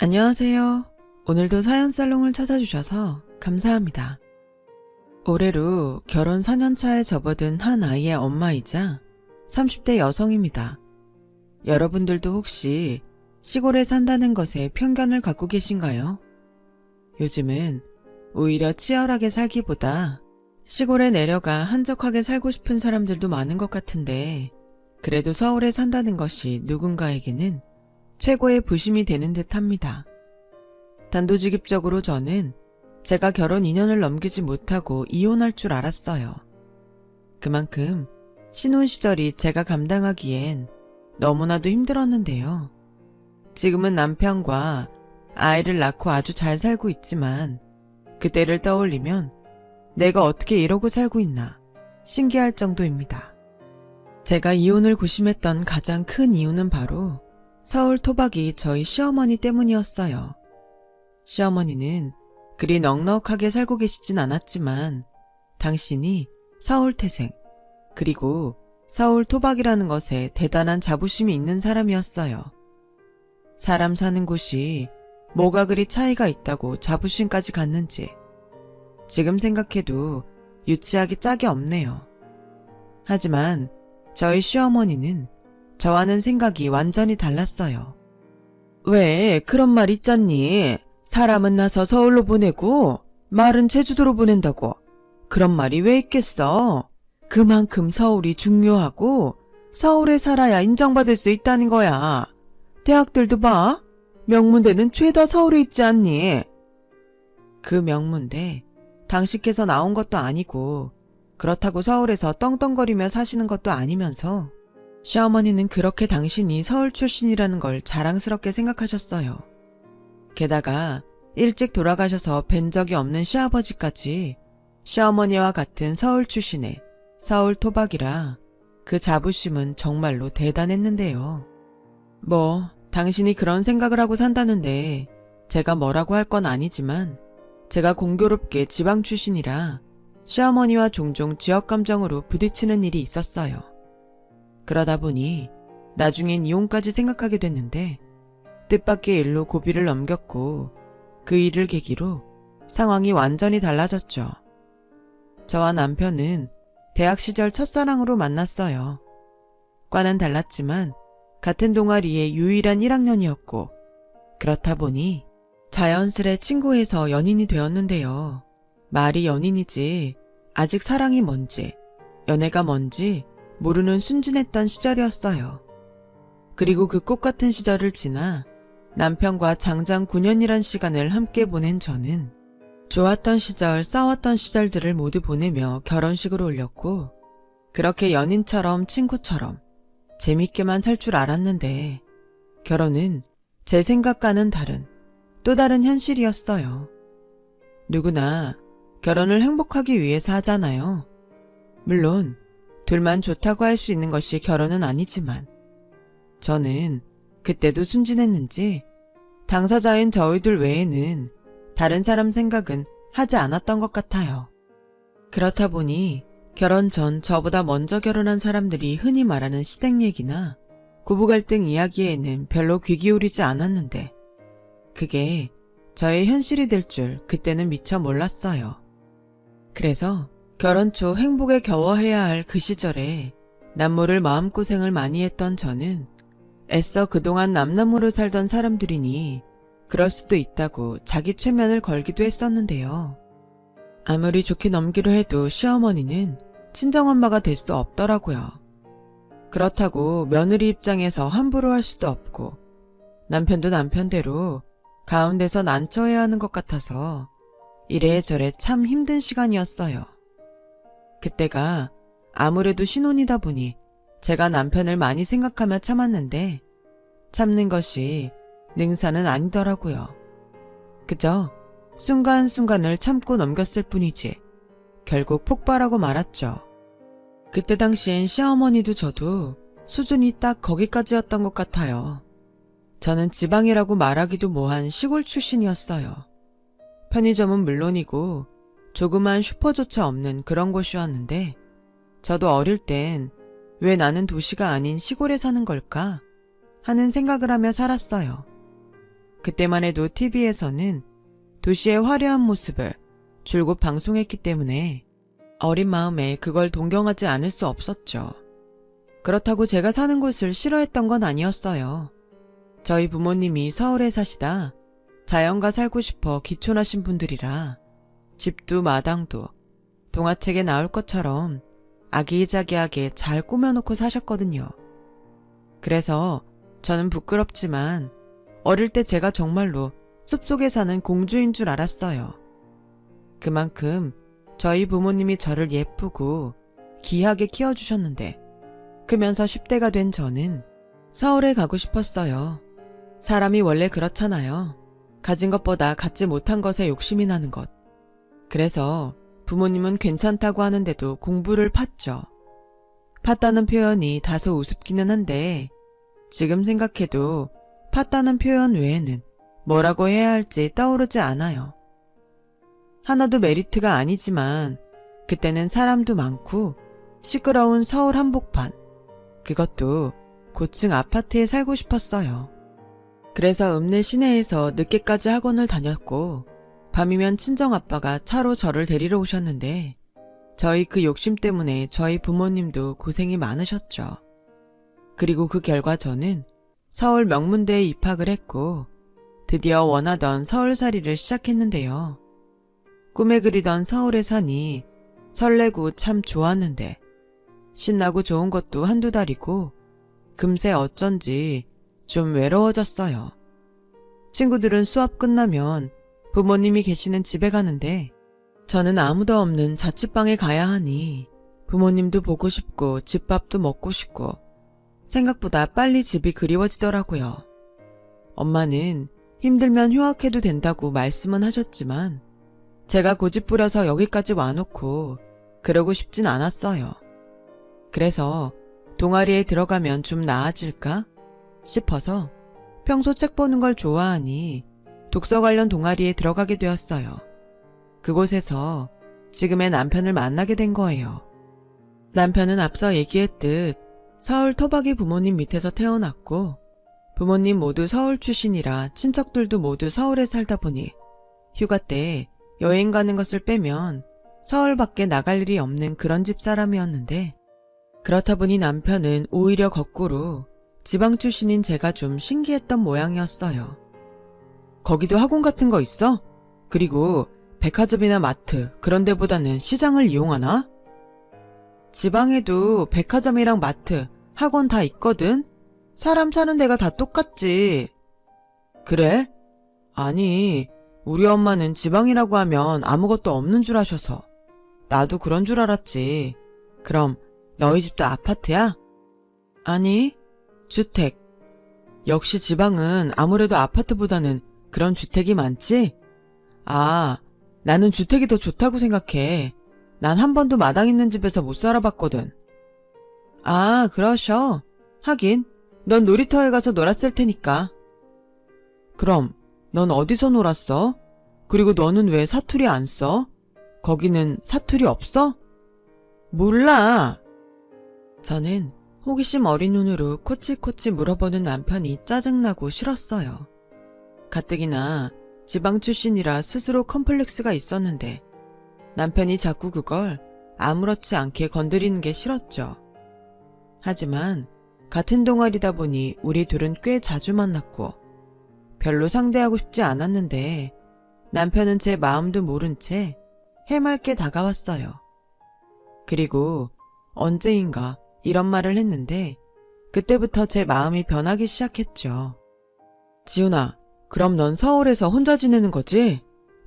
안녕하세요. 오늘도 사연살롱을 찾아주셔서 감사합니다. 올해로 결혼 4년차에 접어든 한 아이의 엄마이자 30대 여성입니다. 여러분들도 혹시 시골에 산다는 것에 편견을 갖고 계신가요? 요즘은 오히려 치열하게 살기보다 시골에 내려가 한적하게 살고 싶은 사람들도 많은 것 같은데, 그래도 서울에 산다는 것이 누군가에게는 최고의 부심이 되는 듯 합니다. 단도직입적으로 저는 제가 결혼 2년을 넘기지 못하고 이혼할 줄 알았어요. 그만큼 신혼 시절이 제가 감당하기엔 너무나도 힘들었는데요. 지금은 남편과 아이를 낳고 아주 잘 살고 있지만, 그때를 떠올리면 내가 어떻게 이러고 살고 있나 신기할 정도입니다. 제가 이혼을 고심했던 가장 큰 이유는 바로 서울 토박이 저희 시어머니 때문이었어요. 시어머니는 그리 넉넉하게 살고 계시진 않았지만 당신이 서울 태생, 그리고 서울 토박이라는 것에 대단한 자부심이 있는 사람이었어요. 사람 사는 곳이 뭐가 그리 차이가 있다고 자부심까지 갖는지 지금 생각해도 유치하기 짝이 없네요. 하지만 저희 시어머니는 저와는 생각이 완전히 달랐어요. 왜 그런 말 있잖니? 사람은 나서 서울로 보내고 말은 제주도로 보낸다고. 그런 말이 왜 있겠어? 그만큼 서울이 중요하고 서울에 살아야 인정받을 수 있다는 거야. 대학들도 봐. 명문대는 죄다 서울에 있지 않니? 그 명문대 당신께서 나온 것도 아니고 그렇다고 서울에서 떵떵거리며 사시는 것도 아니면서 시어머니는 그렇게 당신이 서울 출신이라는 걸 자랑스럽게 생각하셨어요. 게다가 일찍 돌아가셔서 뵌 적이 없는 시아버지까지 시어머니와 같은 서울 출신의 서울 토박이라 그 자부심은 정말로 대단했는데요. 당신이 그런 생각을 하고 산다는데 제가 뭐라고 할 건 아니지만, 제가 공교롭게 지방 출신이라 시어머니와 종종 지역감정으로 부딪히는 일이 있었어요. 그러다 보니 나중엔 이혼까지 생각하게 됐는데, 뜻밖의 일로 고비를 넘겼고 그 일을 계기로 상황이 완전히 달라졌죠. 저와 남편은 대학 시절 첫사랑으로 만났어요. 과는 달랐지만 같은 동아리의 유일한 1학년이었고, 그렇다 보니 자연스레 친구에서 연인이 되었는데요. 말이 연인이지 아직 사랑이 뭔지 연애가 뭔지 모르는 순진했던 시절이었어요. 그리고 그 꽃같은 시절을 지나 남편과 장장 9년이란 시간을 함께 보낸 저는 좋았던 시절, 싸웠던 시절들을 모두 보내며 결혼식을 올렸고, 그렇게 연인처럼 친구처럼 재밌게만 살 줄 알았는데, 결혼은 제 생각과는 다른 또 다른 현실이었어요. 누구나 결혼을 행복하기 위해서 하잖아요. 물론 둘만 좋다고 할 수 있는 것이 결혼은 아니지만, 저는 그때도 순진했는지 당사자인 저희들 외에는 다른 사람 생각은 하지 않았던 것 같아요. 그렇다 보니 결혼 전 저보다 먼저 결혼한 사람들이 흔히 말하는 시댁 얘기나 고부갈등 이야기에는 별로 귀 기울이지 않았는데, 그게 저의 현실이 될 줄 그때는 미처 몰랐어요. 그래서 결혼 초 행복에 겨워해야 할 그 시절에 남모를 마음고생을 많이 했던 저는 애써 그동안 남남으로 살던 사람들이니 그럴 수도 있다고 자기 최면을 걸기도 했었는데요. 아무리 좋게 넘기려 해도 시어머니는 친정엄마가 될 수 없더라고요. 그렇다고 며느리 입장에서 함부로 할 수도 없고, 남편도 남편대로 가운데서 난처해야 하는 것 같아서 이래저래 참 힘든 시간이었어요. 그때가 아무래도 신혼이다 보니 제가 남편을 많이 생각하며 참았는데, 참는 것이 능사는 아니더라고요. 그저 순간순간을 참고 넘겼을 뿐이지 결국 폭발하고 말았죠. 그때 당시엔 시어머니도 저도 수준이 딱 거기까지였던 것 같아요. 저는 지방이라고 말하기도 뭐한 시골 출신이었어요. 편의점은 물론이고 조그만 슈퍼조차 없는 그런 곳이었는데, 저도 어릴 땐 왜 나는 도시가 아닌 시골에 사는 걸까 하는 생각을 하며 살았어요. 그때만 해도 TV에서는 도시의 화려한 모습을 줄곧 방송했기 때문에 어린 마음에 그걸 동경하지 않을 수 없었죠. 그렇다고 제가 사는 곳을 싫어했던 건 아니었어요. 저희 부모님이 서울에 사시다 자연과 살고 싶어 귀촌하신 분들이라 집도 마당도 동화책에 나올 것처럼 아기자기하게 잘 꾸며놓고 사셨거든요. 그래서 저는 부끄럽지만 어릴 때 제가 정말로 숲속에 사는 공주인 줄 알았어요. 그만큼 저희 부모님이 저를 예쁘고 귀하게 키워주셨는데 크면서 10대가 된 저는 서울에 가고 싶었어요. 사람이 원래 그렇잖아요. 가진 것보다 갖지 못한 것에 욕심이 나는 것. 그래서 부모님은 괜찮다고 하는데도 공부를 팠죠. 팠다는 표현이 다소 우습기는 한데 지금 생각해도 팠다는 표현 외에는 뭐라고 해야 할지 떠오르지 않아요. 하나도 메리트가 아니지만 그때는 사람도 많고 시끄러운 서울 한복판, 그것도 고층 아파트에 살고 싶었어요. 그래서 읍내 시내에서 늦게까지 학원을 다녔고 밤이면 친정아빠가 차로 저를 데리러 오셨는데 저희 그 욕심 때문에 저희 부모님도 고생이 많으셨죠. 그리고 그 결과 저는 서울 명문대에 입학을 했고 드디어 원하던 서울살이를 시작했는데요. 꿈에 그리던 서울에 사니 설레고 참 좋았는데 신나고 좋은 것도 한두 달이고 금세 어쩐지 좀 외로워졌어요. 친구들은 수업 끝나면 부모님이 계시는 집에 가는데 저는 아무도 없는 자취방에 가야 하니 부모님도 보고 싶고 집밥도 먹고 싶고 생각보다 빨리 집이 그리워지더라고요. 엄마는 힘들면 휴학해도 된다고 말씀은 하셨지만 제가 고집부려서 여기까지 와놓고 그러고 싶진 않았어요. 그래서 동아리에 들어가면 좀 나아질까 싶어서 평소 책 보는 걸 좋아하니 독서 관련 동아리에 들어가게 되었어요. 그곳에서 지금의 남편을 만나게 된 거예요. 남편은 앞서 얘기했듯 서울 토박이 부모님 밑에서 태어났고 부모님 모두 서울 출신이라 친척들도 모두 서울에 살다 보니 휴가 때 여행 가는 것을 빼면 서울 밖에 나갈 일이 없는 그런 집 사람이었는데 그렇다 보니 남편은 오히려 거꾸로 지방 출신인 제가 좀 신기했던 모양이었어요. 거기도 학원 같은 거 있어? 그리고 백화점이나 마트 그런 데보다는 시장을 이용하나? 지방에도 백화점이랑 마트, 학원 다 있거든? 사람 사는 데가 다 똑같지. 그래? 아니, 우리 엄마는 지방이라고 하면 아무것도 없는 줄 아셔서. 나도 그런 줄 알았지. 그럼 너희 집도 아파트야? 아니, 주택. 역시 지방은 아무래도 아파트보다는 그런 주택이 많지? 아, 나는 주택이 더 좋다고 생각해. 난 한 번도 마당 있는 집에서 못 살아봤거든. 아, 그러셔. 하긴, 넌 놀이터에 가서 놀았을 테니까. 그럼, 넌 어디서 놀았어? 그리고 너는 왜 사투리 안 써? 거기는 사투리 없어? 몰라. 저는 호기심 어린 눈으로 코치코치 물어보는 남편이 짜증나고 싫었어요. 가뜩이나 지방 출신이라 스스로 컴플렉스가 있었는데 남편이 자꾸 그걸 아무렇지 않게 건드리는 게 싫었죠. 하지만 같은 동아리다 보니 우리 둘은 꽤 자주 만났고 별로 상대하고 싶지 않았는데 남편은 제 마음도 모른 채 해맑게 다가왔어요. 그리고 언제인가 이런 말을 했는데 그때부터 제 마음이 변하기 시작했죠. 지훈아, 그럼 넌 서울에서 혼자 지내는 거지?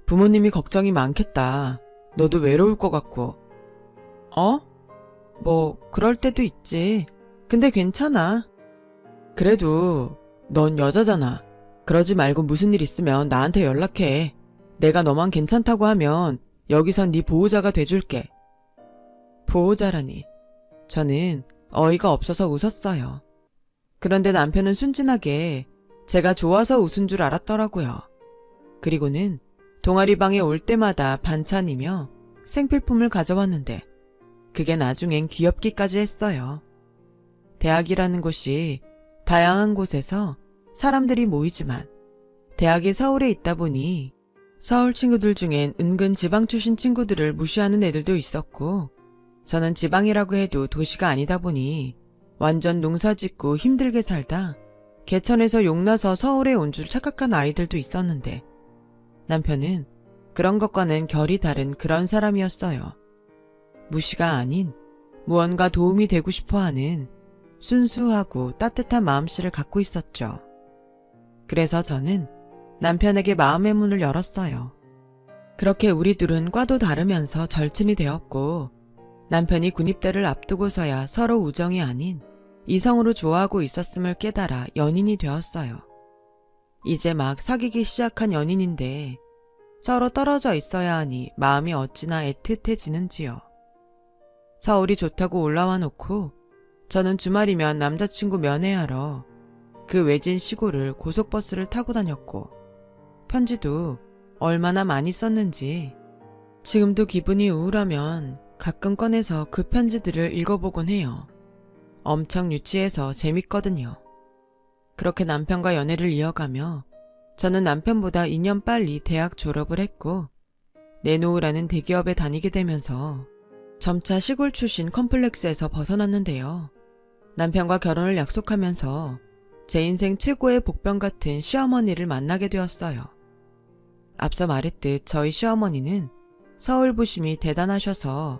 부모님이 걱정이 많겠다. 너도 외로울 것 같고. 어? 뭐 그럴 때도 있지. 근데 괜찮아. 그래도 넌 여자잖아. 그러지 말고 무슨 일 있으면 나한테 연락해. 내가 너만 괜찮다고 하면 여기선 네 보호자가 돼줄게. 보호자라니. 저는 어이가 없어서 웃었어요. 그런데 남편은 순진하게 제가 좋아서 웃은 줄 알았더라고요. 그리고는 동아리방에 올 때마다 반찬이며 생필품을 가져왔는데 그게 나중엔 귀엽기까지 했어요. 대학이라는 곳이 다양한 곳에서 사람들이 모이지만 대학이 서울에 있다 보니 서울 친구들 중엔 은근 지방 출신 친구들을 무시하는 애들도 있었고, 저는 지방이라고 해도 도시가 아니다 보니 완전 농사 짓고 힘들게 살다 개천에서 용나서 서울에 온 줄 착각한 아이들도 있었는데, 남편은 그런 것과는 결이 다른 그런 사람이었어요. 무시가 아닌 무언가 도움이 되고 싶어하는 순수하고 따뜻한 마음씨를 갖고 있었죠. 그래서 저는 남편에게 마음의 문을 열었어요. 그렇게 우리 둘은 과도 다르면서 절친이 되었고, 남편이 군입대를 앞두고서야 서로 우정이 아닌 이성으로 좋아하고 있었음을 깨달아 연인이 되었어요. 이제 막 사귀기 시작한 연인인데 서로 떨어져 있어야 하니 마음이 어찌나 애틋해지는지요. 서울이 좋다고 올라와 놓고 저는 주말이면 남자친구 면회하러 그 외진 시골을 고속버스를 타고 다녔고, 편지도 얼마나 많이 썼는지 지금도 기분이 우울하면 가끔 꺼내서 그 편지들을 읽어보곤 해요. 엄청 유치해서 재밌거든요. 그렇게 남편과 연애를 이어가며 저는 남편보다 2년 빨리 대학 졸업을 했고, 내놓으라는 대기업에 다니게 되면서 점차 시골 출신 컴플렉스에서 벗어났는데요. 남편과 결혼을 약속하면서 제 인생 최고의 복병 같은 시어머니를 만나게 되었어요. 앞서 말했듯 저희 시어머니는 서울 부심이 대단하셔서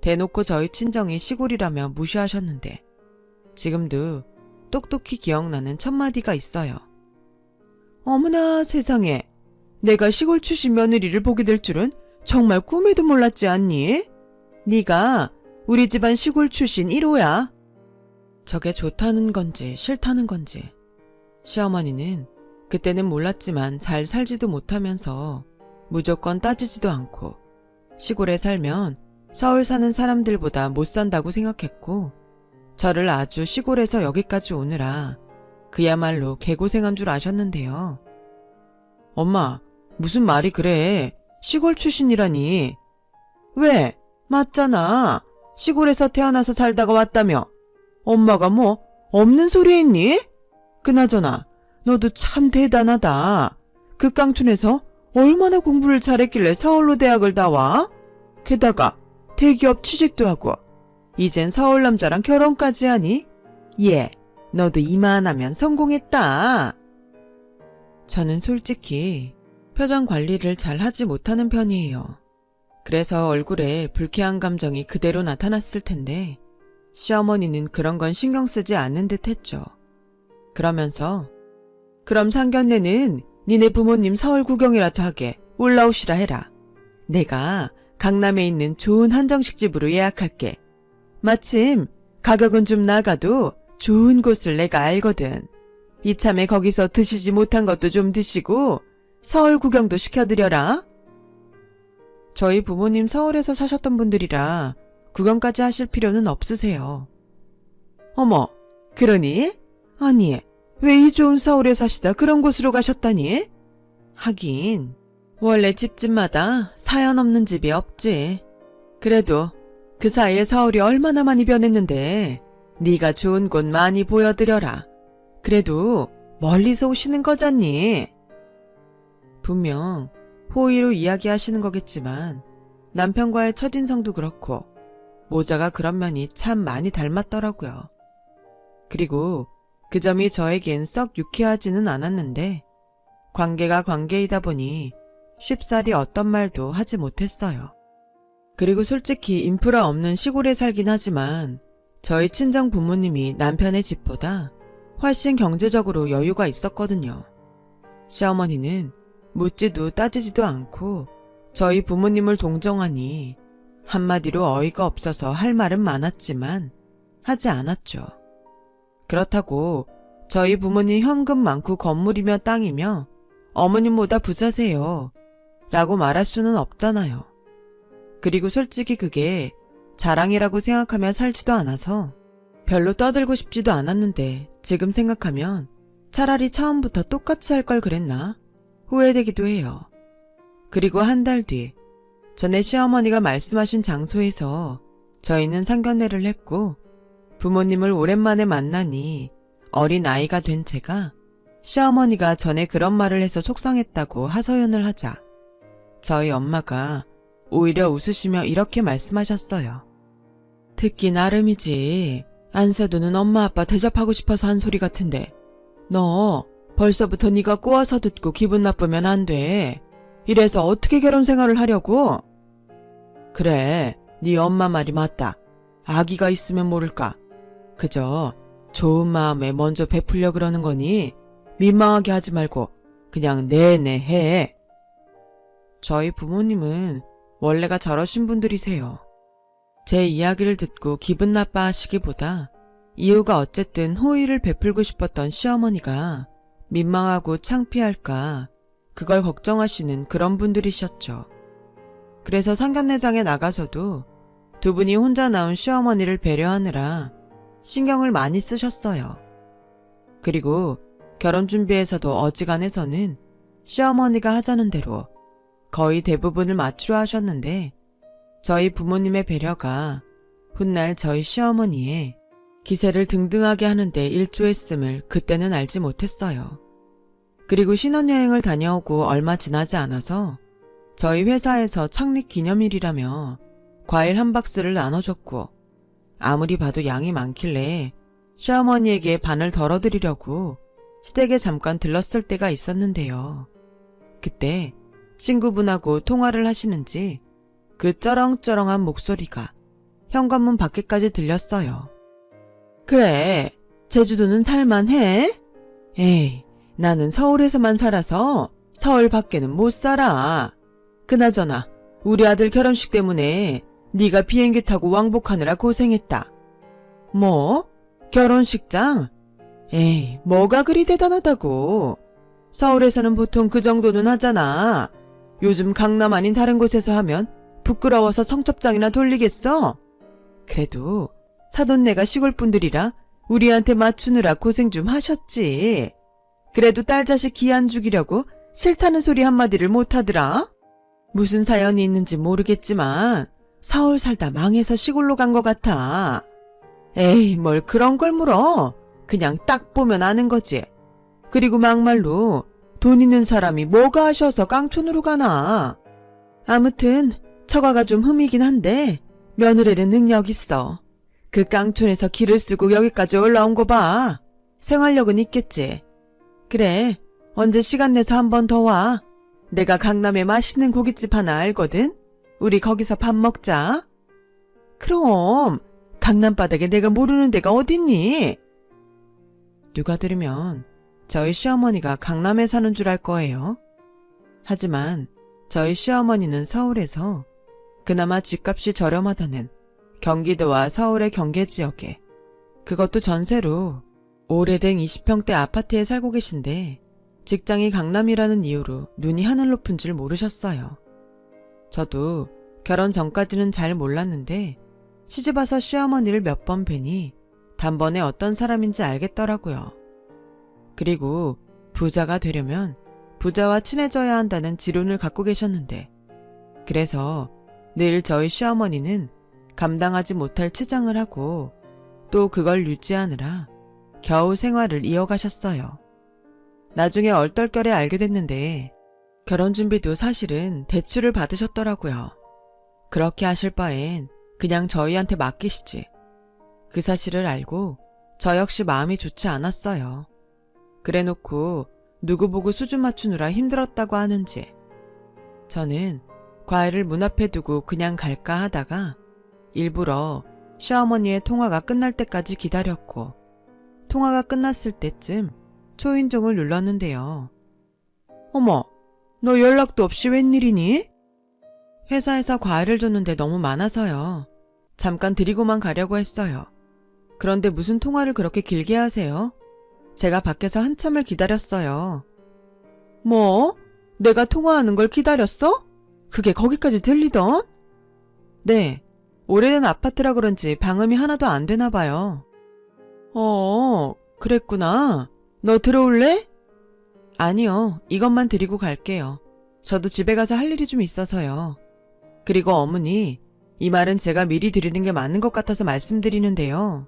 대놓고 저희 친정이 시골이라며 무시하셨는데, 지금도 똑똑히 기억나는 첫마디가 있어요. 어머나 세상에, 내가 시골 출신 며느리를 보게 될 줄은 정말 꿈에도 몰랐지 않니? 네가 우리 집안 시골 출신 1호야. 저게 좋다는 건지 싫다는 건지 시어머니는 그때는 몰랐지만 잘 살지도 못하면서 무조건 따지지도 않고 시골에 살면 서울 사는 사람들보다 못 산다고 생각했고, 저를 아주 시골에서 여기까지 오느라 그야말로 개고생한 줄 아셨는데요. 엄마, 무슨 말이 그래? 시골 출신이라니. 왜? 맞잖아. 시골에서 태어나서 살다가 왔다며. 엄마가 뭐 없는 소리 했니? 그나저나 너도 참 대단하다. 그 깡촌에서 얼마나 공부를 잘했길래 서울로 대학을 나와? 게다가 대기업 취직도 하고 이젠 서울 남자랑 결혼까지 하니? 예, 너도 이만하면 성공했다. 저는 솔직히 표정 관리를 잘 하지 못하는 편이에요. 그래서 얼굴에 불쾌한 감정이 그대로 나타났을 텐데 시어머니는 그런 건 신경 쓰지 않는 듯 했죠. 그러면서 그럼 상견례는 니네 부모님 서울 구경이라도 하게 올라오시라 해라. 내가 강남에 있는 좋은 한정식 집으로 예약할게. 마침 가격은 좀 나가도 좋은 곳을 내가 알거든. 이참에 거기서 드시지 못한 것도 좀 드시고 서울 구경도 시켜드려라. 저희 부모님 서울에서 사셨던 분들이라 구경까지 하실 필요는 없으세요. 어머, 그러니? 아니, 왜 이 좋은 서울에 사시다 그런 곳으로 가셨다니? 하긴 원래 집집마다 사연 없는 집이 없지. 그래도 그 사이에 서울이 얼마나 많이 변했는데 네가 좋은 곳 많이 보여드려라. 그래도 멀리서 오시는 거잖니. 분명 호의로 이야기하시는 거겠지만 남편과의 첫인상도 그렇고 모자가 그런 면이 참 많이 닮았더라고요. 그리고 그 점이 저에겐 썩 유쾌하지는 않았는데 관계가 관계이다 보니 쉽사리 어떤 말도 하지 못했어요. 그리고 솔직히 인프라 없는 시골에 살긴 하지만 저희 친정 부모님이 남편의 집보다 훨씬 경제적으로 여유가 있었거든요. 시어머니는 묻지도 따지지도 않고 저희 부모님을 동정하니 한마디로 어이가 없어서 할 말은 많았지만 하지 않았죠. 그렇다고 저희 부모님 현금 많고 건물이며 땅이며 어머님보다 부자세요 라고 말할 수는 없잖아요. 그리고 솔직히 그게 자랑이라고 생각하며 살지도 않아서 별로 떠들고 싶지도 않았는데 지금 생각하면 차라리 처음부터 똑같이 할 걸 그랬나 후회되기도 해요. 그리고 한 달 뒤 전에 시어머니가 말씀하신 장소에서 저희는 상견례를 했고 부모님을 오랜만에 만나니 어린 아이가 된 제가 시어머니가 전에 그런 말을 해서 속상했다고 하소연을 하자 저희 엄마가 오히려 웃으시며 이렇게 말씀하셨어요. 듣기 나름이지. 안세도는 엄마 아빠 대접하고 싶어서 한 소리 같은데 너 벌써부터 네가 꼬아서 듣고 기분 나쁘면 안 돼. 이래서 어떻게 결혼 생활을 하려고? 그래, 네 엄마 말이 맞다. 아기가 있으면 모를까. 그저 좋은 마음에 먼저 베풀려 그러는 거니 민망하게 하지 말고 그냥 네네 해. 저희 부모님은 원래가 저러신 분들이세요. 제 이야기를 듣고 기분 나빠하시기보다 이유가 어쨌든 호의를 베풀고 싶었던 시어머니가 민망하고 창피할까 그걸 걱정하시는 그런 분들이셨죠. 그래서 상견례장에 나가서도 두 분이 혼자 나온 시어머니를 배려하느라 신경을 많이 쓰셨어요. 그리고 결혼 준비에서도 어지간해서는 시어머니가 하자는 대로 거의 대부분을 맞추려 하셨는데 저희 부모님의 배려가 훗날 저희 시어머니의 기세를 등등하게 하는데 일조했음을 그때는 알지 못했어요. 그리고 신혼여행을 다녀오고 얼마 지나지 않아서 저희 회사에서 창립 기념일이라며 과일 한 박스를 나눠줬고 아무리 봐도 양이 많길래 시어머니에게 반을 덜어드리려고 시댁에 잠깐 들렀을 때가 있었는데요. 그때 친구분하고 통화를 하시는지 그 쩌렁쩌렁한 목소리가 현관문 밖에까지 들렸어요. 그래, 제주도는 살만해? 에이, 나는 서울에서만 살아서 서울 밖에는 못 살아. 그나저나 우리 아들 결혼식 때문에 네가 비행기 타고 왕복하느라 고생했다. 뭐? 결혼식장? 에이, 뭐가 그리 대단하다고. 서울에서는 보통 그 정도는 하잖아. 요즘 강남 아닌 다른 곳에서 하면 부끄러워서 청첩장이나 돌리겠어? 그래도 사돈네가 시골 분들이라 우리한테 맞추느라 고생 좀 하셨지. 그래도 딸 자식 기 안 죽이려고 싫다는 소리 한마디를 못하더라. 무슨 사연이 있는지 모르겠지만 서울 살다 망해서 시골로 간 것 같아. 에이, 뭘 그런 걸 물어. 그냥 딱 보면 아는 거지. 그리고 막말로 돈 있는 사람이 뭐가 하셔서 깡촌으로 가나. 아무튼 처가가 좀 흠이긴 한데 며느리는 능력 있어. 그 깡촌에서 길을 쓰고 여기까지 올라온 거 봐. 생활력은 있겠지. 그래, 언제 시간 내서 한 번 더 와. 내가 강남에 맛있는 고깃집 하나 알거든. 우리 거기서 밥 먹자. 그럼 강남 바닥에 내가 모르는 데가 어딨니? 누가 들으면 저희 시어머니가 강남에 사는 줄 알 거예요. 하지만 저희 시어머니는 서울에서 그나마 집값이 저렴하다는 경기도와 서울의 경계 지역에, 그것도 전세로 오래된 20평대 아파트에 살고 계신데 직장이 강남이라는 이유로 눈이 하늘 높은 줄 모르셨어요. 저도 결혼 전까지는 잘 몰랐는데 시집와서 시어머니를 몇 번 뵈니 단번에 어떤 사람인지 알겠더라고요. 그리고 부자가 되려면 부자와 친해져야 한다는 지론을 갖고 계셨는데, 그래서 늘 저희 시어머니는 감당하지 못할 치장을 하고 또 그걸 유지하느라 겨우 생활을 이어가셨어요. 나중에 얼떨결에 알게 됐는데 결혼 준비도 사실은 대출을 받으셨더라고요. 그렇게 하실 바엔 그냥 저희한테 맡기시지. 그 사실을 알고 저 역시 마음이 좋지 않았어요. 그래놓고 누구 보고 수준 맞추느라 힘들었다고 하는지. 저는 과일을 문 앞에 두고 그냥 갈까 하다가 일부러 시어머니의 통화가 끝날 때까지 기다렸고, 통화가 끝났을 때쯤 초인종을 눌렀는데요. 어머, 너 연락도 없이 웬일이니? 회사에서 과일을 줬는데 너무 많아서요. 잠깐 드리고만 가려고 했어요. 그런데 무슨 통화를 그렇게 길게 하세요? 제가 밖에서 한참을 기다렸어요. 뭐? 내가 통화하는 걸 기다렸어? 그게 거기까지 들리던? 네, 오래된 아파트라 그런지 방음이 하나도 안 되나 봐요. 그랬구나. 너 들어올래? 아니요, 이것만 드리고 갈게요. 저도 집에 가서 할 일이 좀 있어서요. 그리고 어머니, 이 말은 제가 미리 드리는 게 맞는 것 같아서 말씀드리는데요.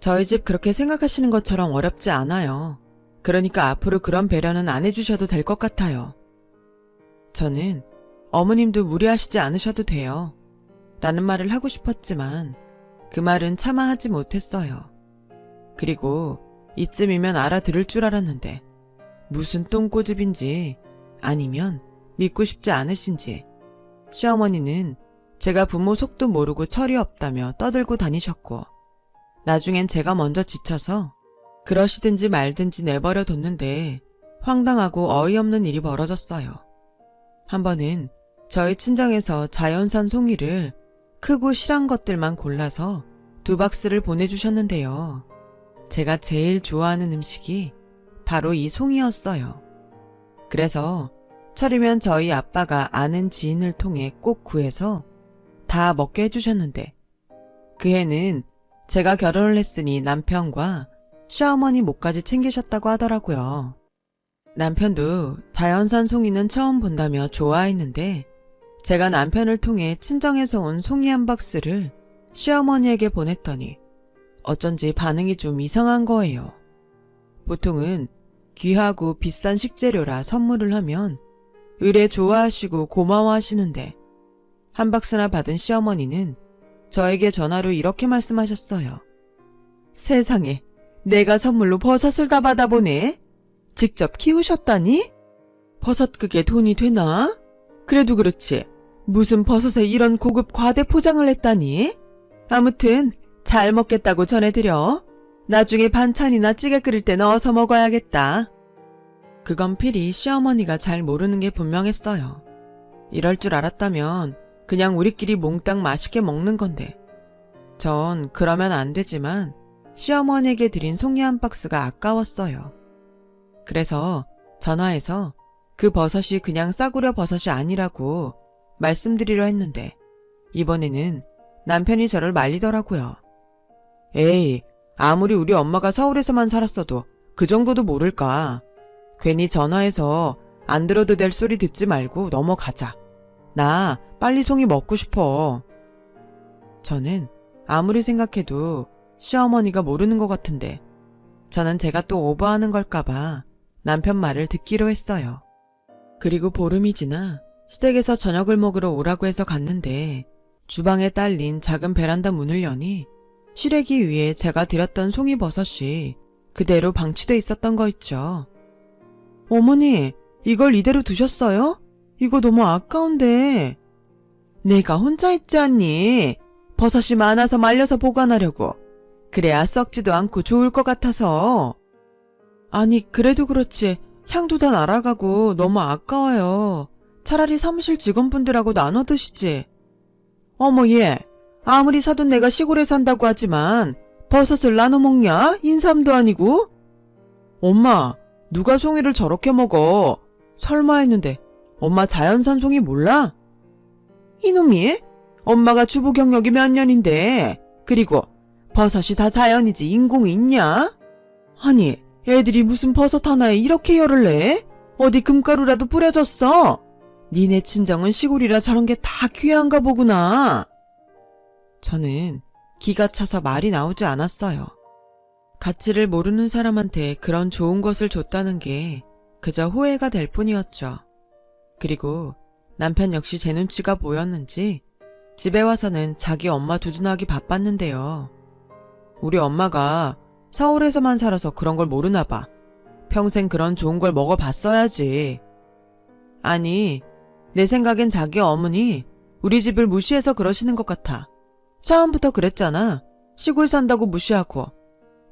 저희 집 그렇게 생각하시는 것처럼 어렵지 않아요. 그러니까 앞으로 그런 배려는 안 해주셔도 될 것 같아요. 저는 어머님도 무리하시지 않으셔도 돼요. 라는 말을 하고 싶었지만 그 말은 차마 하지 못했어요. 그리고 이쯤이면 알아들을 줄 알았는데 무슨 똥꼬집인지 아니면 믿고 싶지 않으신지 시어머니는 제가 부모 속도 모르고 철이 없다며 떠들고 다니셨고 나중엔 제가 먼저 지쳐서 그러시든지 말든지 내버려 뒀는데 황당하고 어이없는 일이 벌어졌어요. 한 번은 저희 친정에서 자연산 송이를 크고 실한 것들만 골라서 2박스를 보내주셨는데요. 제가 제일 좋아하는 음식이 바로 이 송이였어요. 그래서 철이면 저희 아빠가 아는 지인을 통해 꼭 구해서 다 먹게 해주셨는데 그 해는 제가 결혼을 했으니 남편과 시어머니 목까지 챙기셨다고 하더라고요. 남편도 자연산 송이는 처음 본다며 좋아했는데 제가 남편을 통해 친정에서 온 송이 한 박스를 시어머니에게 보냈더니 어쩐지 반응이 좀 이상한 거예요. 보통은 귀하고 비싼 식재료라 선물을 하면 의뢰 좋아하시고 고마워하시는데 한 박스나 받은 시어머니는 저에게 전화로 이렇게 말씀하셨어요. 세상에, 내가 선물로 버섯을 다 받아보네. 직접 키우셨다니? 버섯 그게 돈이 되나? 그래도 그렇지. 무슨 버섯에 이런 고급 과대 포장을 했다니? 아무튼 잘 먹겠다고 전해드려. 나중에 반찬이나 찌개 끓일 때 넣어서 먹어야겠다. 그건 필히 시어머니가 잘 모르는 게 분명했어요. 이럴 줄 알았다면 그냥 우리끼리 몽땅 맛있게 먹는 건데. 전 그러면 안 되지만 시어머니에게 드린 송이 한 박스가 아까웠어요. 그래서 전화해서 그 버섯이 그냥 싸구려 버섯이 아니라고 말씀드리려 했는데 이번에는 남편이 저를 말리더라고요. 에이, 아무리 우리 엄마가 서울에서만 살았어도 그 정도도 모를까. 괜히 전화해서 안 들어도 될 소리 듣지 말고 넘어가자. 나 빨리 송이 먹고 싶어. 저는 아무리 생각해도 시어머니가 모르는 것 같은데 저는 제가 또 오버하는 걸까봐 남편 말을 듣기로 했어요. 그리고 보름이 지나 시댁에서 저녁을 먹으러 오라고 해서 갔는데 주방에 딸린 작은 베란다 문을 여니 시래기 위에 제가 드렸던 송이버섯이 그대로 방치돼 있었던 거 있죠. 어머니, 이걸 이대로 두셨어요? 이거 너무 아까운데. 내가 혼자 있지 않니? 버섯이 많아서 말려서 보관하려고. 그래야 썩지도 않고 좋을 것 같아서. 아니, 그래도 그렇지. 향도 다 날아가고 너무 아까워요. 차라리 사무실 직원분들하고 나눠 드시지. 어머 얘, 아무리 사돈 내가 시골에 산다고 하지만 버섯을 나눠 먹냐? 인삼도 아니고. 엄마, 누가 송이를 저렇게 먹어? 설마 했는데 엄마 자연산 송이 몰라? 이놈이? 엄마가 주부 경력이 몇 년인데. 그리고 버섯이 다 자연이지 인공이 있냐? 아니, 애들이 무슨 버섯 하나에 이렇게 열을 내? 어디 금가루라도 뿌려졌어? 니네 친정은 시골이라 저런 게 다 귀한가 보구나. 저는 기가 차서 말이 나오지 않았어요. 가치를 모르는 사람한테 그런 좋은 것을 줬다는 게 그저 호해가 될 뿐이었죠. 그리고 남편 역시 제 눈치가 보였는지 집에 와서는 자기 엄마 두둔하기 바빴는데요. 우리 엄마가 서울에서만 살아서 그런 걸 모르나 봐. 평생 그런 좋은 걸 먹어봤어야지. 아니, 내 생각엔 자기 어머니 우리 집을 무시해서 그러시는 것 같아. 처음부터 그랬잖아. 시골 산다고 무시하고.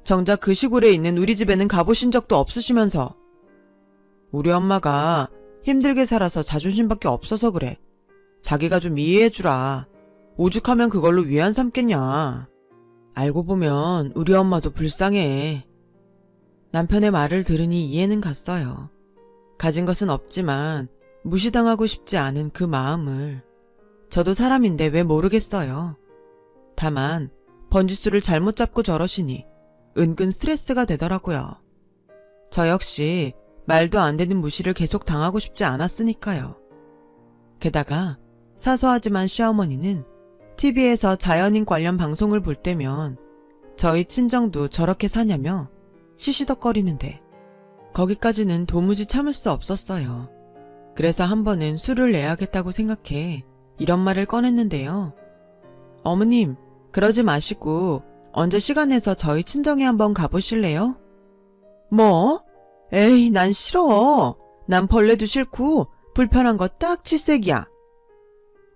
정작 그 시골에 있는 우리 집에는 가보신 적도 없으시면서. 우리 엄마가 힘들게 살아서 자존심밖에 없어서 그래. 자기가 좀 이해해주라. 오죽하면 그걸로 위안 삼겠냐. 알고 보면 우리 엄마도 불쌍해. 남편의 말을 들으니 이해는 갔어요. 가진 것은 없지만 무시당하고 싶지 않은 그 마음을. 저도 사람인데 왜 모르겠어요. 다만 번지수를 잘못 잡고 저러시니 은근 스트레스가 되더라고요. 저 역시 말도 안 되는 무시를 계속 당하고 싶지 않았으니까요. 게다가 사소하지만 시어머니는 TV에서 자연인 관련 방송을 볼 때면 저희 친정도 저렇게 사냐며 시시덕거리는데 거기까지는 도무지 참을 수 없었어요. 그래서 한 번은 술을 내야겠다고 생각해 이런 말을 꺼냈는데요. 어머님, 그러지 마시고 언제 시간 내서 저희 친정에 한번 가보실래요? 뭐? 에이, 난 싫어. 난 벌레도 싫고 불편한 거 딱 칠색이야.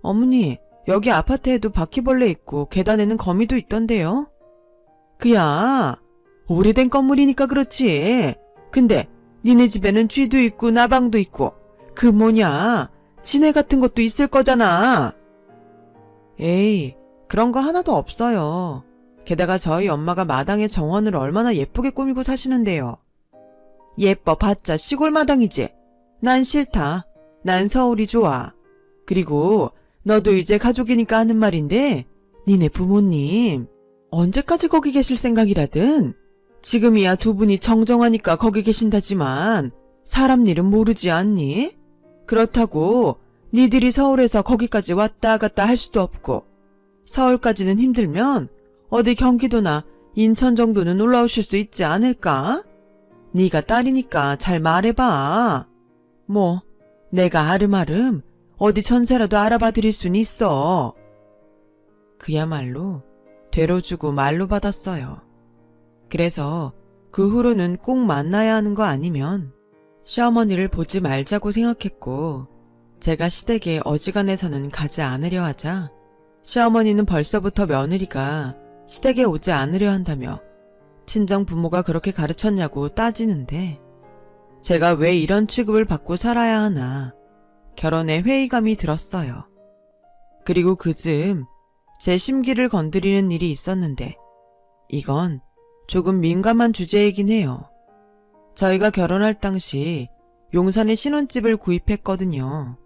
어머니, 여기 아파트에도 바퀴벌레 있고 계단에는 거미도 있던데요? 그야, 오래된 건물이니까 그렇지. 근데 니네 집에는 쥐도 있고 나방도 있고 그 뭐냐, 지네 같은 것도 있을 거잖아. 에이, 그런 거 하나도 없어요. 게다가 저희 엄마가 마당에 정원을 얼마나 예쁘게 꾸미고 사시는데요. 예뻐 봤자 시골 마당이지. 난 싫다. 난 서울이 좋아. 그리고 너도 이제 가족이니까 하는 말인데 니네 부모님 언제까지 거기 계실 생각이라든 지금이야 두 분이 정정하니까 거기 계신다지만 사람 일은 모르지 않니? 그렇다고 니들이 서울에서 거기까지 왔다 갔다 할 수도 없고 서울까지는 힘들면 어디 경기도나 인천 정도는 올라오실 수 있지 않을까? 네가 딸이니까 잘 말해봐. 뭐 내가 아름아름 어디 전세라도 알아봐 드릴 순 있어. 그야말로 되로 주고 말로 받았어요. 그래서 그 후로는 꼭 만나야 하는 거 아니면 시어머니를 보지 말자고 생각했고 제가 시댁에 어지간해서는 가지 않으려 하자 시어머니는 벌써부터 며느리가 시댁에 오지 않으려 한다며 친정 부모가 그렇게 가르쳤냐고 따지는데 제가 왜 이런 취급을 받고 살아야 하나 결혼에 회의감이 들었어요. 그리고 그즈음 제 심기를 건드리는 일이 있었는데 이건 조금 민감한 주제이긴 해요. 저희가 결혼할 당시 용산에 신혼집을 구입했거든요.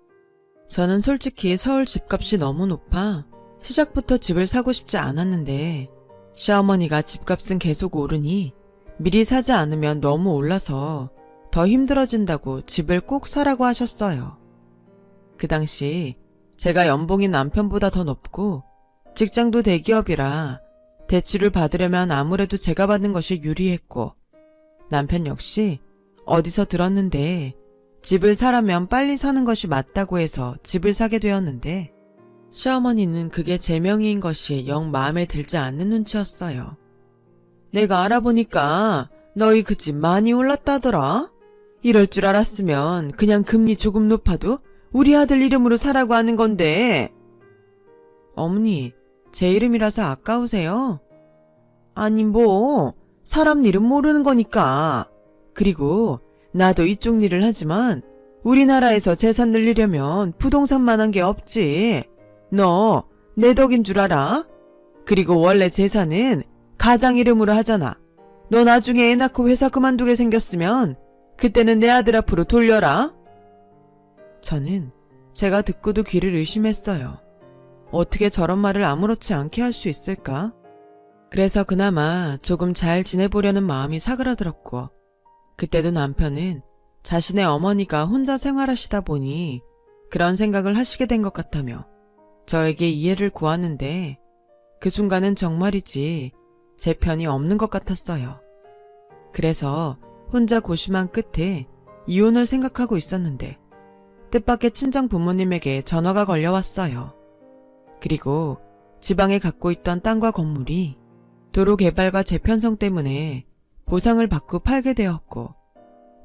저는 솔직히 서울 집값이 너무 높아 시작부터 집을 사고 싶지 않았는데 시어머니가 집값은 계속 오르니 미리 사지 않으면 너무 올라서 더 힘들어진다고 집을 꼭 사라고 하셨어요. 그 당시 제가 연봉이 남편보다 더 높고 직장도 대기업이라 대출을 받으려면 아무래도 제가 받는 것이 유리했고 남편 역시 어디서 들었는데 집을 사려면 빨리 사는 것이 맞다고 해서 집을 사게 되었는데 시어머니는 그게 제 명의인 것이 영 마음에 들지 않는 눈치였어요. 내가 알아보니까 너희 그 집 많이 올랐다더라. 이럴 줄 알았으면 그냥 금리 조금 높아도 우리 아들 이름으로 사라고 하는 건데. 어머니, 제 이름이라서 아까우세요? 아니 뭐 사람 이름 모르는 거니까. 그리고 나도 이쪽 일을 하지만 우리나라에서 재산 늘리려면 부동산만한 게 없지. 너 내 덕인 줄 알아? 그리고 원래 재산은 가장 이름으로 하잖아. 너 나중에 애 낳고 회사 그만두게 생겼으면 그때는 내 아들 앞으로 돌려라. 저는 제가 듣고도 귀를 의심했어요. 어떻게 저런 말을 아무렇지 않게 할 수 있을까? 그래서 그나마 조금 잘 지내보려는 마음이 사그라들었고 그때도 남편은 자신의 어머니가 혼자 생활하시다 보니 그런 생각을 하시게 된 것 같다며 저에게 이해를 구하는데 그 순간은 정말이지 제 편이 없는 것 같았어요. 그래서 혼자 고심한 끝에 이혼을 생각하고 있었는데 뜻밖의 친정 부모님에게 전화가 걸려왔어요. 그리고 지방에 갖고 있던 땅과 건물이 도로 개발과 재편성 때문에 보상을 받고 팔게 되었고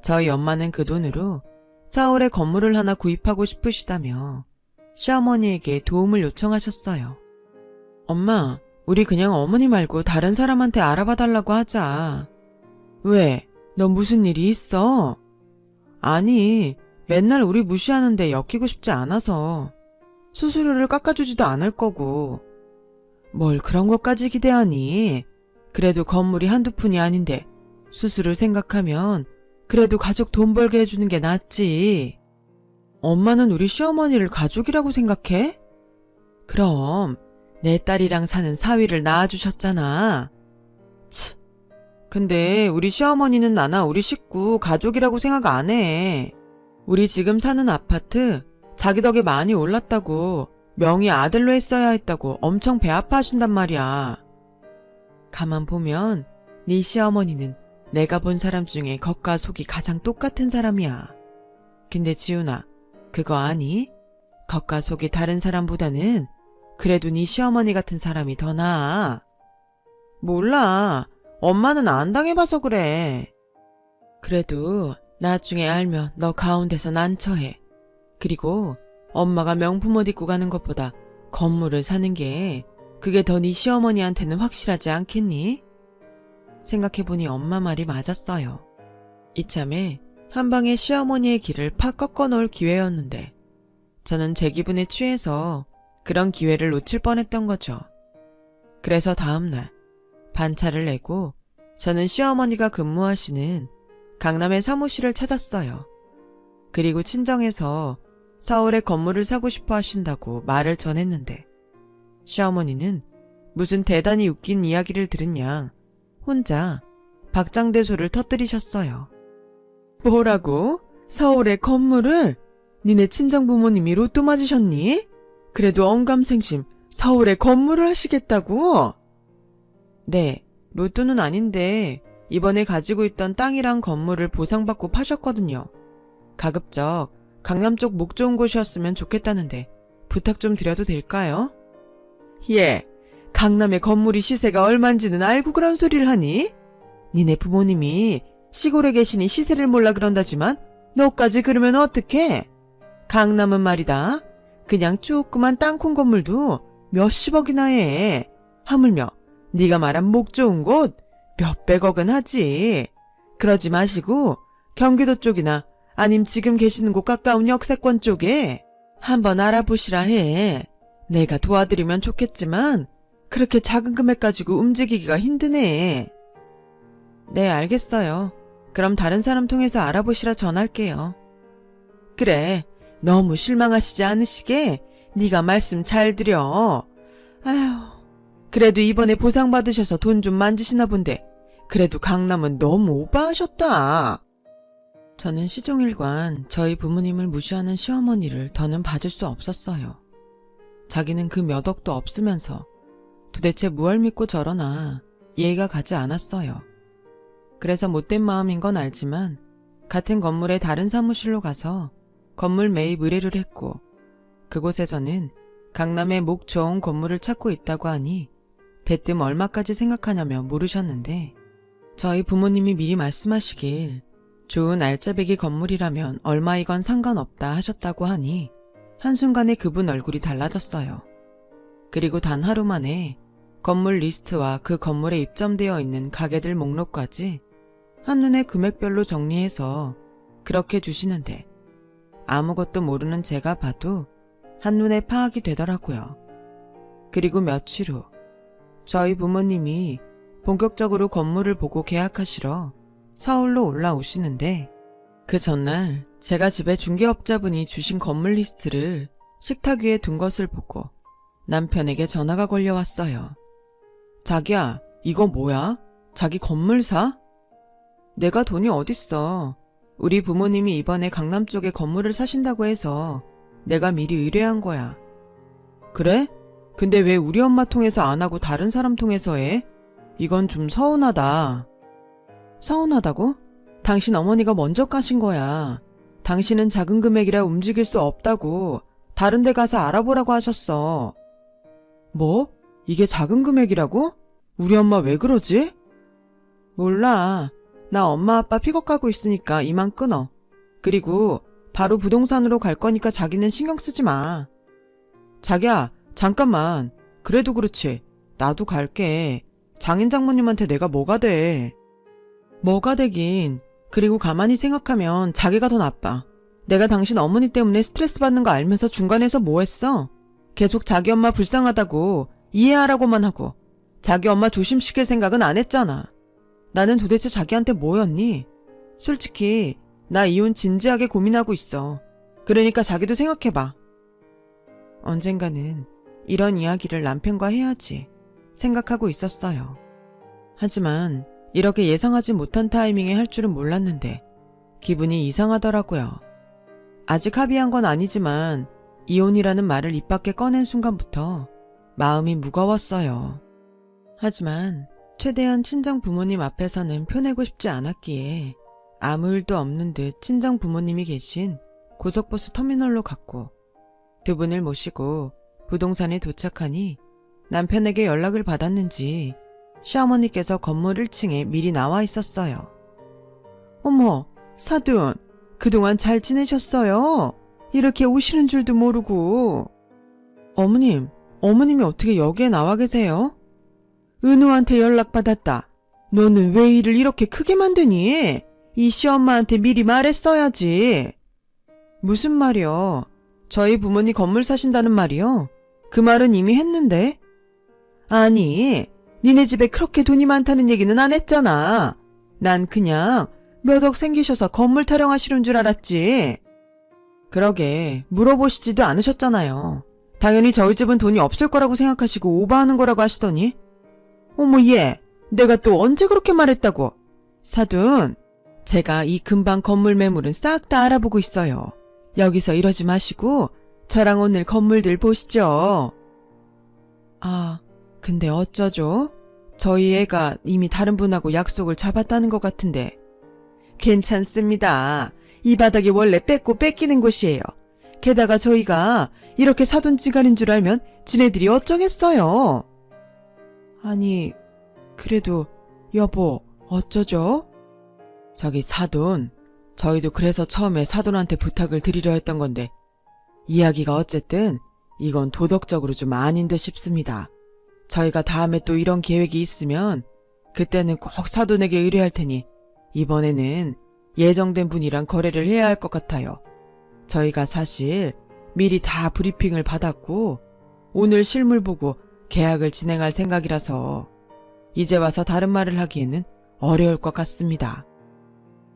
저희 엄마는 그 돈으로 서울에 건물을 하나 구입하고 싶으시다며 시어머니에게 도움을 요청하셨어요. 엄마, 우리 그냥 어머니 말고 다른 사람한테 알아봐 달라고 하자. 왜? 너 무슨 일이 있어? 아니, 맨날 우리 무시하는데 엮이고 싶지 않아서. 수수료를 깎아주지도 않을 거고. 뭘 그런 것까지 기대하니? 그래도 건물이 한두 푼이 아닌데 수수를 생각하면 그래도 가족 돈 벌게 해주는 게 낫지. 엄마는 우리 시어머니를 가족이라고 생각해? 그럼 내 딸이랑 사는 사위를 낳아주셨잖아. 치, 근데 우리 시어머니는 나나 우리 식구 가족이라고 생각 안 해. 우리 지금 사는 아파트 자기 덕에 많이 올랐다고 명의 아들로 했어야 했다고 엄청 배 아파하신단 말이야. 가만 보면 네 시어머니는 내가 본 사람 중에 겉과 속이 가장 똑같은 사람이야. 근데 지훈아, 그거 아니? 겉과 속이 다른 사람보다는 그래도 네 시어머니 같은 사람이 더 나아. 몰라. 엄마는 안 당해봐서 그래. 그래도 나중에 알면 너 가운데서 난처해. 그리고 엄마가 명품 옷 입고 가는 것보다 건물을 사는 게 그게 더 네 시어머니한테는 확실하지 않겠니? 생각해보니 엄마 말이 맞았어요. 이참에 한 방에 시어머니의 길을 팍 꺾어놓을 기회였는데 저는 제 기분에 취해서 그런 기회를 놓칠 뻔했던 거죠. 그래서 다음날 반차를 내고 저는 시어머니가 근무하시는 강남의 사무실을 찾았어요. 그리고 친정에서 서울에 건물을 사고 싶어 하신다고 말을 전했는데 시어머니는 무슨 대단히 웃긴 이야기를 들은 양 혼자 박장대소를 터뜨리셨어요. 뭐라고? 서울에 건물을? 니네 친정부모님이 로또 맞으셨니? 그래도 언감생심 서울에 건물을 하시겠다고? 네, 로또는 아닌데 이번에 가지고 있던 땅이랑 건물을 보상받고 파셨거든요. 가급적 강남 쪽 목 좋은 곳이었으면 좋겠다는데 부탁 좀 드려도 될까요? 예, 강남의 건물이 시세가 얼만지는 알고 그런 소리를 하니? 니네 부모님이 시골에 계시니 시세를 몰라 그런다지만 너까지 그러면 어떡해? 강남은 말이다. 그냥 조그만 땅콩 건물도 몇십억이나 해. 하물며 네가 말한 목 좋은 곳 몇백억은 하지. 그러지 마시고 경기도 쪽이나 아님 지금 계시는 곳 가까운 역세권 쪽에 한번 알아보시라 해. 내가 도와드리면 좋겠지만 그렇게 작은 금액 가지고 움직이기가 힘드네. 네, 알겠어요. 그럼 다른 사람 통해서 알아보시라 전할게요. 그래, 너무 실망하시지 않으시게 네가 말씀 잘 드려. 아휴, 그래도 이번에 보상받으셔서 돈 좀 만지시나 본데 그래도 강남은 너무 오버하셨다. 저는 시종일관 저희 부모님을 무시하는 시어머니를 더는 봐줄 수 없었어요. 자기는 그 몇 억도 없으면서 도대체 무얼 믿고 저러나 이해가 가지 않았어요. 그래서 못된 마음인 건 알지만 같은 건물의 다른 사무실로 가서 건물 매입 의뢰를 했고 그곳에서는 강남에 목 좋은 건물을 찾고 있다고 하니 대뜸 얼마까지 생각하냐며 물으셨는데 저희 부모님이 미리 말씀하시길 좋은 알짜배기 건물이라면 얼마이건 상관없다 하셨다고 하니 한순간에 그분 얼굴이 달라졌어요. 그리고 단 하루 만에 건물 리스트와 그 건물에 입점되어 있는 가게들 목록까지 한눈에 금액별로 정리해서 그렇게 주시는데 아무것도 모르는 제가 봐도 한눈에 파악이 되더라고요. 그리고 며칠 후 저희 부모님이 본격적으로 건물을 보고 계약하시러 서울로 올라오시는데 그 전날 제가 집에 중개업자분이 주신 건물 리스트를 식탁 위에 둔 것을 보고 남편에게 전화가 걸려왔어요. 자기야, 이거 뭐야? 자기 건물 사? 내가 돈이 어딨어. 우리 부모님이 이번에 강남 쪽에 건물을 사신다고 해서 내가 미리 의뢰한 거야. 그래? 근데 왜 우리 엄마 통해서 안 하고 다른 사람 통해서 해? 이건 좀 서운하다. 서운하다고? 당신 어머니가 먼저 까신 거야. 당신은 작은 금액이라 움직일 수 없다고 다른 데 가서 알아보라고 하셨어. 뭐? 이게 작은 금액이라고? 우리 엄마 왜 그러지? 몰라. 나 엄마 아빠 픽업 가고 있으니까 이만 끊어. 그리고 바로 부동산으로 갈 거니까 자기는 신경 쓰지 마. 자기야, 잠깐만. 그래도 그렇지. 나도 갈게. 장인 장모님한테 내가 뭐가 돼. 뭐가 되긴. 그리고 가만히 생각하면 자기가 더 나빠. 내가 당신 어머니 때문에 스트레스 받는 거 알면서 중간에서 뭐 했어? 계속 자기 엄마 불쌍하다고 이해하라고만 하고 자기 엄마 조심시킬 생각은 안 했잖아. 나는 도대체 자기한테 뭐였니? 솔직히 나 이혼 진지하게 고민하고 있어. 그러니까 자기도 생각해봐. 언젠가는 이런 이야기를 남편과 해야지 생각하고 있었어요. 하지만 이렇게 예상하지 못한 타이밍에 할 줄은 몰랐는데 기분이 이상하더라고요. 아직 합의한 건 아니지만 이혼이라는 말을 입 밖에 꺼낸 순간부터 마음이 무거웠어요. 하지만 최대한 친정 부모님 앞에서는 표내고 싶지 않았기에 아무 일도 없는 듯 친정 부모님이 계신 고속버스 터미널로 갔고 두 분을 모시고 부동산에 도착하니 남편에게 연락을 받았는지 시어머니께서 건물 1층에 미리 나와 있었어요. 어머, 사돈, 그동안 잘 지내셨어요? 이렇게 오시는 줄도 모르고. 어머님이 어떻게 여기에 나와 계세요? 은우한테 연락받았다. 너는 왜 일을 이렇게 크게 만드니? 이 시엄마한테 미리 말했어야지. 무슨 말이요? 저희 부모님 건물 사신다는 말이요? 그 말은 이미 했는데. 아니, 니네 집에 그렇게 돈이 많다는 얘기는 안 했잖아. 난 그냥 몇 억 생기셔서 건물 타령하시는 줄 알았지. 그러게, 물어보시지도 않으셨잖아요. 당연히 저희 집은 돈이 없을 거라고 생각하시고 오버하는 거라고 하시더니. 어머, 얘, 내가 또 언제 그렇게 말했다고. 사돈, 제가 이 근방 건물 매물은 싹 다 알아보고 있어요. 여기서 이러지 마시고 저랑 오늘 건물들 보시죠. 아, 근데 어쩌죠? 저희 애가 이미 다른 분하고 약속을 잡았다는 것 같은데. 괜찮습니다. 이 바닥이 원래 뺏고 뺏기는 곳이에요. 게다가 저희가 이렇게 사돈지간인 줄 알면 지네들이 어쩌겠어요. 아니, 그래도 여보, 어쩌죠? 저기 사돈, 저희도 그래서 처음에 사돈한테 부탁을 드리려 했던 건데 이야기가 어쨌든 이건 도덕적으로 좀 아닌 듯 싶습니다. 저희가 다음에 또 이런 계획이 있으면 그때는 꼭 사돈에게 의뢰할 테니 이번에는 예정된 분이랑 거래를 해야 할 것 같아요. 저희가 사실 미리 다 브리핑을 받았고 오늘 실물 보고 계약을 진행할 생각이라서 이제 와서 다른 말을 하기에는 어려울 것 같습니다.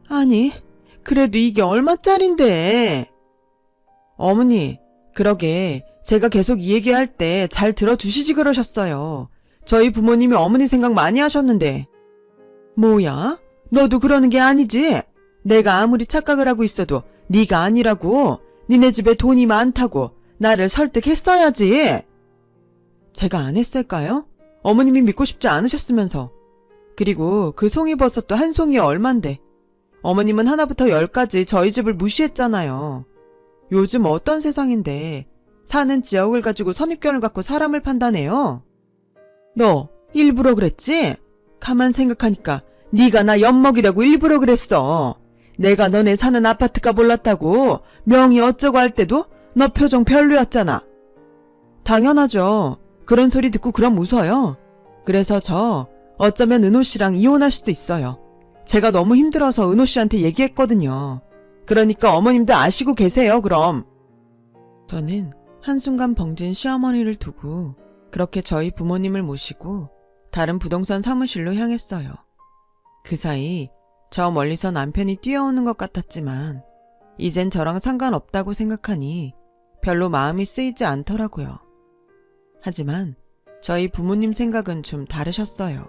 아니, 그래도 이게 얼마짜린데? 어머니, 그러게 제가 계속 이 얘기할 때 잘 들어주시지 그러셨어요. 저희 부모님이 어머니 생각 많이 하셨는데. 뭐야? 너도 그러는 게 아니지? 내가 아무리 착각을 하고 있어도 네가 아니라고. 니네 집에 돈이 많다고 나를 설득했어야지. 제가 안 했을까요? 어머님이 믿고 싶지 않으셨으면서. 그리고 그 송이버섯도 한 송이에 얼만데. 어머님은 하나부터 10까지 저희 집을 무시했잖아요. 요즘 어떤 세상인데 사는 지역을 가지고 선입견을 갖고 사람을 판단해요? 너 일부러 그랬지? 가만 생각하니까 네가 나 엿먹이려고 일부러 그랬어. 내가 너네 사는 아파트가 몰랐다고 명의 어쩌고 할 때도 너 표정 별로였잖아. 당연하죠. 그런 소리 듣고 그럼 웃어요. 그래서 저 어쩌면 은호 씨랑 이혼할 수도 있어요. 제가 너무 힘들어서 은호 씨한테 얘기했거든요. 그러니까 어머님도 아시고 계세요, 그럼. 저는 한순간 벙진 시어머니를 두고 그렇게 저희 부모님을 모시고 다른 부동산 사무실로 향했어요. 그 사이 저 멀리서 남편이 뛰어오는 것 같았지만 이젠 저랑 상관없다고 생각하니 별로 마음이 쓰이지 않더라고요. 하지만 저희 부모님 생각은 좀 다르셨어요.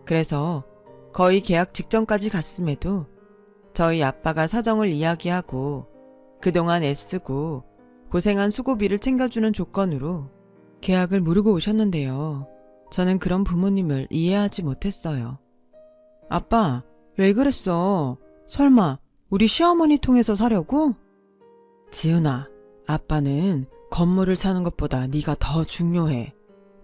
그래서 거의 계약 직전까지 갔음에도 저희 아빠가 사정을 이야기하고 그동안 애쓰고 고생한 수고비를 챙겨주는 조건으로 계약을 무르고 오셨는데요. 저는 그런 부모님을 이해하지 못했어요. 아빠, 왜 그랬어? 설마 우리 시어머니 통해서 사려고? 지은아, 아빠는 건물을 사는 것보다 네가 더 중요해.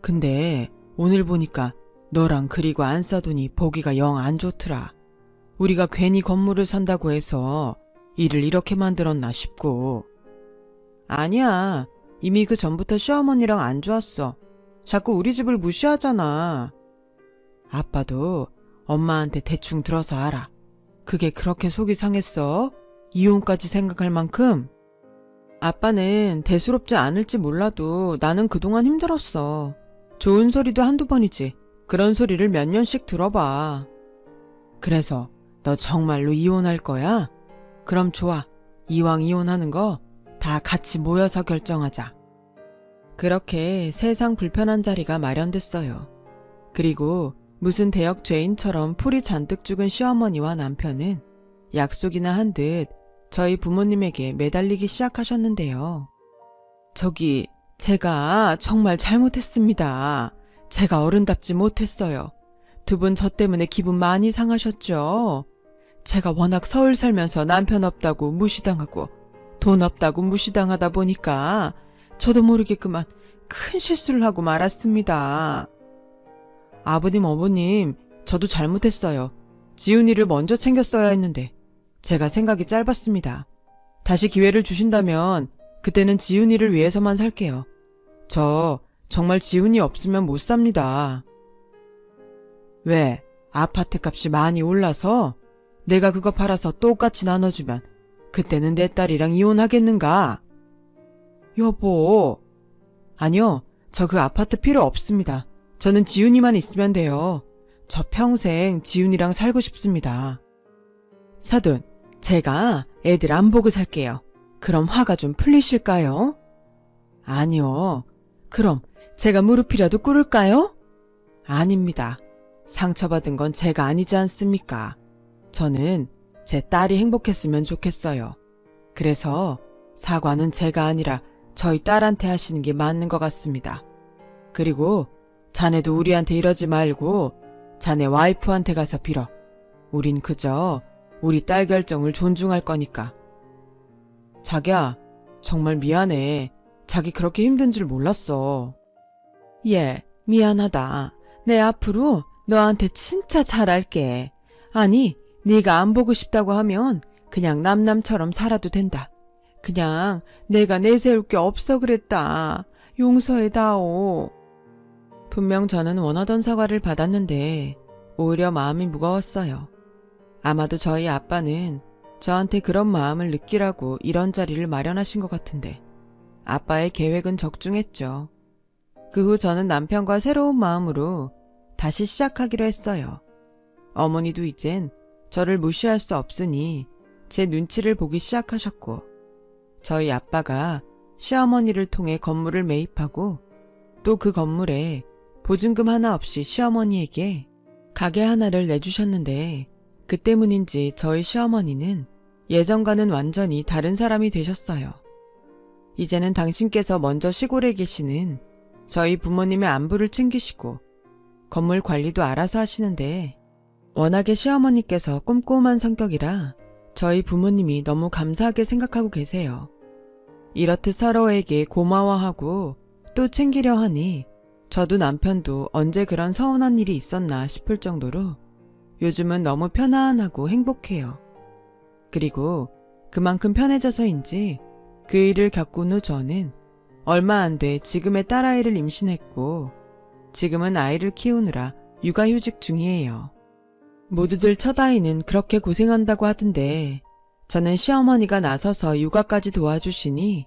근데 오늘 보니까 너랑 그리고 안 사돈이 보기가 영 안 좋더라. 우리가 괜히 건물을 산다고 해서 일을 이렇게 만들었나 싶고. 아니야. 이미 그 전부터 시어머니랑 안 좋았어. 자꾸 우리 집을 무시하잖아. 아빠도 엄마한테 대충 들어서 알아. 그게 그렇게 속이 상했어? 이혼까지 생각할 만큼? 아빠는 대수롭지 않을지 몰라도 나는 그동안 힘들었어. 좋은 소리도 한두 번이지. 그런 소리를 몇 년씩 들어봐. 그래서 너 정말로 이혼할 거야? 그럼 좋아. 이왕 이혼하는 거 다 같이 모여서 결정하자. 그렇게 세상 불편한 자리가 마련됐어요. 그리고 무슨 대역 죄인처럼 풀이 잔뜩 죽은 시어머니와 남편은 약속이나 한 듯 저희 부모님에게 매달리기 시작하셨는데요. 저기, 제가 정말 잘못했습니다. 제가 어른답지 못했어요. 두 분 저 때문에 기분 많이 상하셨죠? 제가 워낙 서울 살면서 남편 없다고 무시당하고 돈 없다고 무시당하다 보니까 저도 모르게 그만 큰 실수를 하고 말았습니다. 아버님, 어머님, 저도 잘못했어요. 지훈이를 먼저 챙겼어야 했는데 제가 생각이 짧았습니다. 다시 기회를 주신다면 그때는 지훈이를 위해서만 살게요. 저 정말 지훈이 없으면 못 삽니다. 왜? 아파트 값이 많이 올라서? 내가 그거 팔아서 똑같이 나눠주면 그때는 내 딸이랑 이혼하겠는가? 여보. 아니요, 저 그 아파트 필요 없습니다. 저는 지훈이만 있으면 돼요. 저 평생 지훈이랑 살고 싶습니다. 사돈, 제가 애들 안 보고 살게요. 그럼 화가 좀 풀리실까요? 아니요. 그럼 제가 무릎이라도 꿇을까요? 아닙니다. 상처받은 건 제가 아니지 않습니까? 저는 제 딸이 행복했으면 좋겠어요. 그래서 사과는 제가 아니라 저희 딸한테 하시는 게 맞는 것 같습니다. 그리고 자네도 우리한테 이러지 말고 자네 와이프한테 가서 빌어. 우린 그저 우리 딸 결정을 존중할 거니까. 자기야, 정말 미안해. 자기 그렇게 힘든 줄 몰랐어. 예, 미안하다. 내 앞으로 너한테 진짜 잘할게. 아니, 네가 안 보고 싶다고 하면 그냥 남남처럼 살아도 된다. 그냥 내가 내세울 게 없어 그랬다. 용서해다오. 분명 저는 원하던 사과를 받았는데 오히려 마음이 무거웠어요. 아마도 저희 아빠는 저한테 그런 마음을 느끼라고 이런 자리를 마련하신 것 같은데 아빠의 계획은 적중했죠. 그 후 저는 남편과 새로운 마음으로 다시 시작하기로 했어요. 어머니도 이젠 저를 무시할 수 없으니 제 눈치를 보기 시작하셨고 저희 아빠가 시어머니를 통해 건물을 매입하고 또 그 건물에 보증금 하나 없이 시어머니에게 가게 하나를 내주셨는데 그 때문인지 저희 시어머니는 예전과는 완전히 다른 사람이 되셨어요. 이제는 당신께서 먼저 시골에 계시는 저희 부모님의 안부를 챙기시고 건물 관리도 알아서 하시는데 워낙에 시어머니께서 꼼꼼한 성격이라 저희 부모님이 너무 감사하게 생각하고 계세요. 이렇듯 서로에게 고마워하고 또 챙기려 하니 저도 남편도 언제 그런 서운한 일이 있었나 싶을 정도로 요즘은 너무 편안하고 행복해요. 그리고 그만큼 편해져서인지 그 일을 겪은 후 저는 얼마 안 돼 지금의 딸아이를 임신했고 지금은 아이를 키우느라 육아휴직 중이에요. 모두들 첫 아이는 그렇게 고생한다고 하던데 저는 시어머니가 나서서 육아까지 도와주시니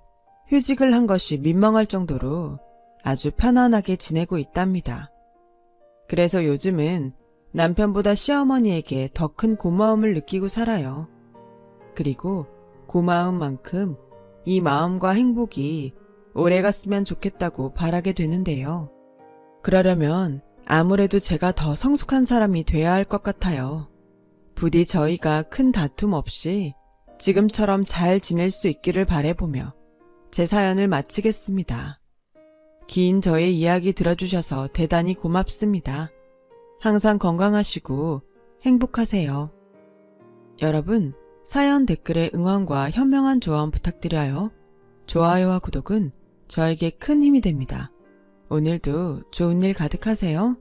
휴직을 한 것이 민망할 정도로 아주 편안하게 지내고 있답니다. 그래서 요즘은 남편보다 시어머니에게 더 큰 고마움을 느끼고 살아요. 그리고 고마운 만큼 이 마음과 행복이 오래갔으면 좋겠다고 바라게 되는데요. 그러려면 아무래도 제가 더 성숙한 사람이 돼야 할 것 같아요. 부디 저희가 큰 다툼 없이 지금처럼 잘 지낼 수 있기를 바라보며 제 사연을 마치겠습니다. 긴 저의 이야기 들어주셔서 대단히 고맙습니다. 항상 건강하시고 행복하세요. 여러분, 사연 댓글에 응원과 현명한 조언 부탁드려요. 좋아요와 구독은 저에게 큰 힘이 됩니다. 오늘도 좋은 일 가득하세요.